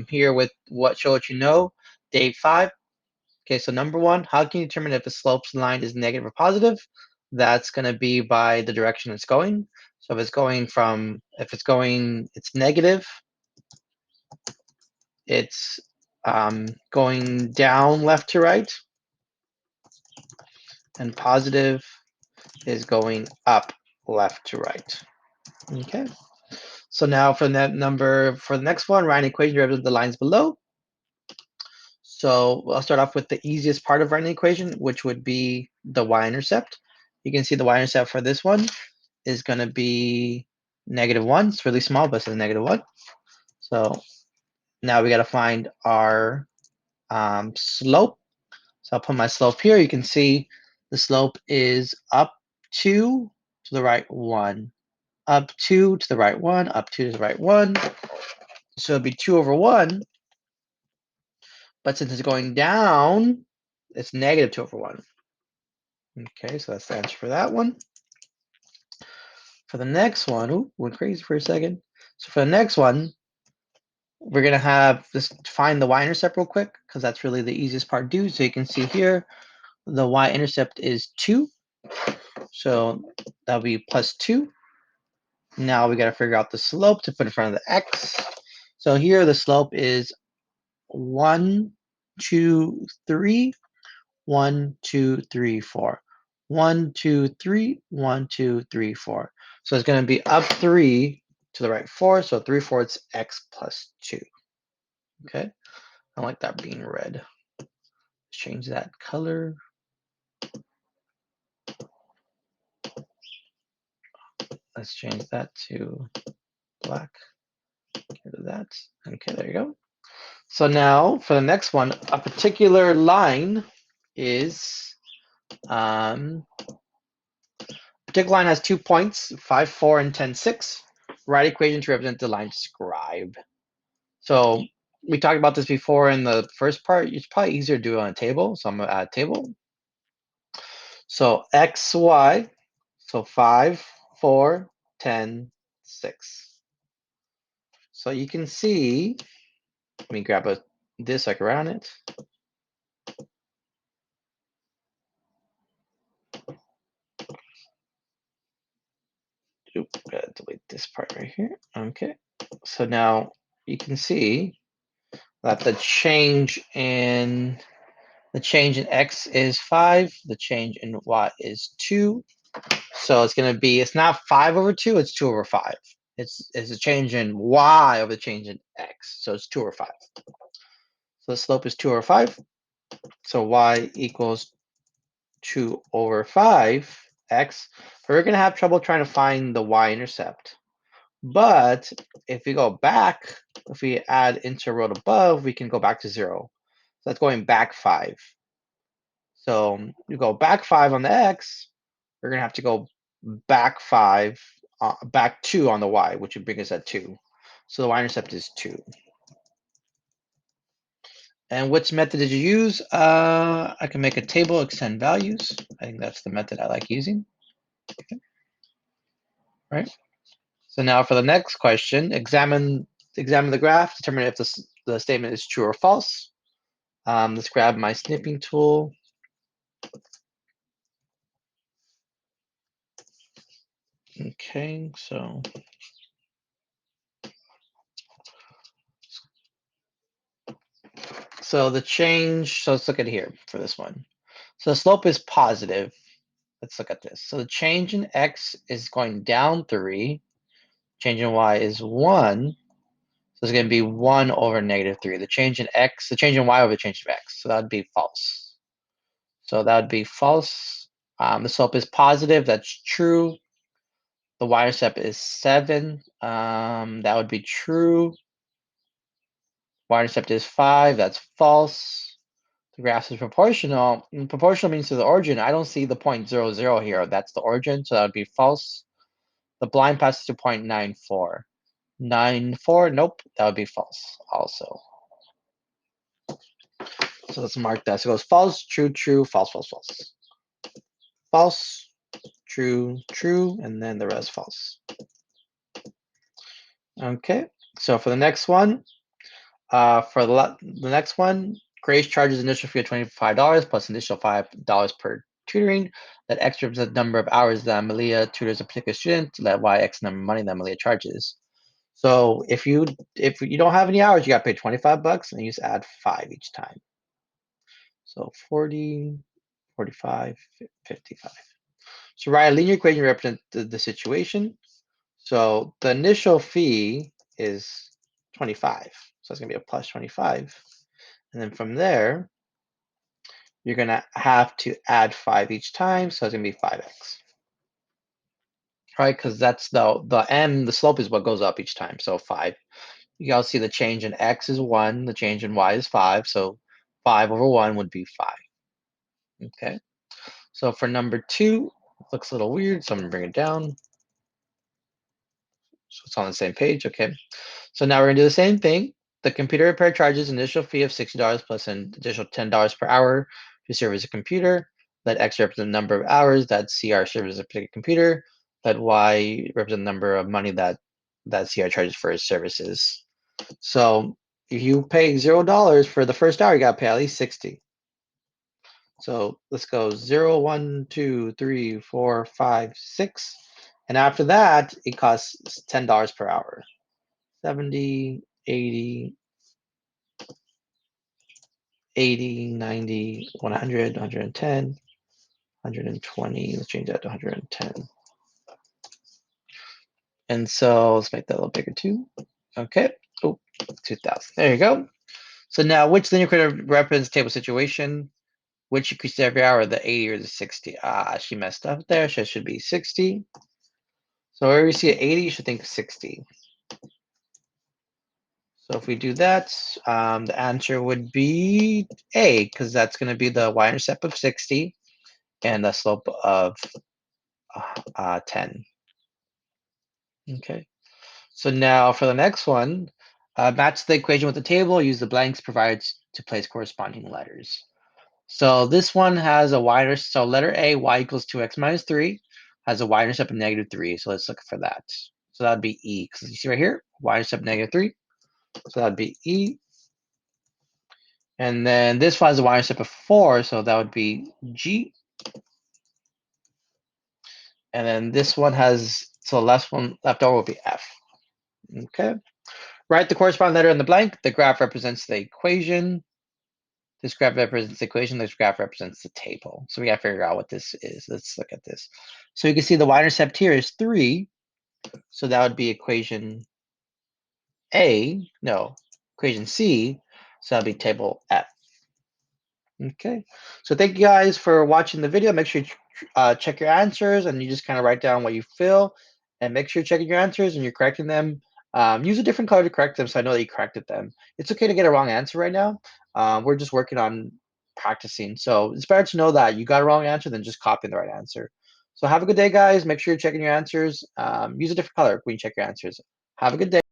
here with what show what you know, day 5. Okay, so number 1, how can you determine if the slope line is negative or positive? That's going to be by the direction it's going. So if it's negative, it's going down left to right, and positive is going up left to right. Okay. So now for the next one, write an equation derived of the lines below. So I'll start off with the easiest part of writing the equation, which would be the y-intercept. You can see the y-intercept for this one is going to be -1. It's really small, but it's a -1. So now we got to find our slope. So I'll put my slope here. You can see the slope is up 2 to the right 1, up 2 to the right 1, up 2 to the right 1. So it'd be 2 over 1. But since it's going down, it's -2 over 1. Okay, so that's the answer for that one. For the next one, ooh, went crazy for a second. So for the next one, we're going to have this find the y-intercept real quick, because that's really the easiest part to do. So you can see here, the y-intercept is 2. So that'll be +2. Now we got to figure out the slope to put in front of the x. So here the slope is 1, 2, 3, 1, 2, 3, 4. 1, 2, 3, 1, 2, 3, 4. So it's going to be up 3 to the right 4. So 3/4 x plus 2. Okay. I like that being red. Let's change that color. Let's change that to black. Get rid of that. Okay, there you go. So now for the next one, a particular line is particular line has 2 points, 5, 4, and 10, 6. Write equation to represent the line described. So we talked about this before in the first part. It's probably easier to do it on a table. So I'm going to add a table. So x, y, so 5, 4, 10, 6. So you can see, let me grab this so I can write on it. Oop, gotta delete this part right here. Okay. So now you can see that the change in x is 5, the change in y is 2. So it's going to be, it's not 5 over 2, it's 2 over 5. It's a change in y over the change in x. So it's 2 over 5. So the slope is 2 over 5. So y equals 2 over 5x. But we're going to have trouble trying to find the y-intercept. But if we go back, if we add into row above, we can go back to 0. So that's going back 5. So you go back 5 on the x, we're going to have to go back 5, back 2 on the y, which would bring us at 2. So the y-intercept is 2. And which method did you use? I can make a table, extend values. I think that's the method I like using. Okay. Right. So now for the next question, examine the graph, determine if the statement is true or false. Let's grab my snipping tool. Okay, so the change, so let's look at here for this one. So the slope is positive. Let's look at this. So the change in x is going down 3. Change in y is 1. So it's going to be 1 over -3. The change in x, the change in y over the change of x. So that would be false. So that would be false. The slope is positive. That's true. The y-intercept is 7. That would be true. Y-intercept is 5. That's false. The graph is proportional. And proportional means to the origin. I don't see the point 0, 0 here. That's the origin, so that would be false. The blind passes to 0.94. 94, nope, that would be false also. So let's mark that. So it goes false, true, true, false, false, false. False, true, true, and then the rest false. Okay, so for the next one, For the next one, Grace charges initial fee of $25 plus initial $5 per tutoring. That X represents the number of hours that Malia tutors a particular student. Let Y X number of money that Malia charges. So if you don't have any hours, you got to pay 25 bucks, and you just add 5 each time. So 40, 45, 55. So write a linear equation to represent the situation. So the initial fee is 25. So it's going to be a plus 25. And then from there, you're going to have to add 5 each time. So it's going to be 5x. Right? Because that's the m, the slope is what goes up each time. So 5. You all see the change in x is 1. The change in y is 5. So 5 over 1 would be 5. Okay. So for number 2, it looks a little weird. So I'm going to bring it down. So it's on the same page. Okay. So now we're going to do the same thing. The computer repair charges initial fee of $60 plus an additional $10 per hour to serve as a computer. Let X represent the number of hours that CR serves as a particular computer. Let Y represent the number of money that CR charges for its services. So if you pay $0 for the first hour, you got to pay at least 60. So let's go 0, 1, 2, 3, 4, 5, 6. And after that, it costs $10 per hour. 70, 80, 90, 100, 110, 120. Let's change that to 110. And so let's make that a little bigger too. Okay. Oh, 2000. There you go. So now which linear equation represents table situation? Which increases every hour, the 80 or the 60? Ah, she messed up there. So it should be 60. So wherever you see an 80, you should think 60. So if we do that, the answer would be A, because that's going to be the y-intercept of 60 and the slope of 10. Okay. So now for the next one, match the equation with the table. Use the blanks provided to place corresponding letters. So this one has a y-intercept. So letter A, y equals 2x minus 3, has a y-intercept of -3. So let's look for that. So that would be E, because you see right here, y-intercept -3. So that would be E. And then this one has a y-intercept of 4, so that would be G. And then this one has, so the last one left over will be F. Okay. Write the corresponding letter in the blank. The graph represents the equation. This graph represents the equation. This graph represents the table. So we got to figure out what this is. Let's look at this. So you can see the y-intercept here is 3. So that would be equation A. No, equation C. So that would be table F. Okay. So thank you guys for watching the video. Make sure you check your answers, and you just kind of write down what you feel, and make sure you're checking your answers and you're correcting them. Use a different color to correct them so I know that you corrected them. It's okay to get a wrong answer right now. We're just working on practicing. So it's better to know that you got a wrong answer than just copying the right answer. So have a good day, guys. Make sure you're checking your answers. Use a different color when you check your answers. Have a good day.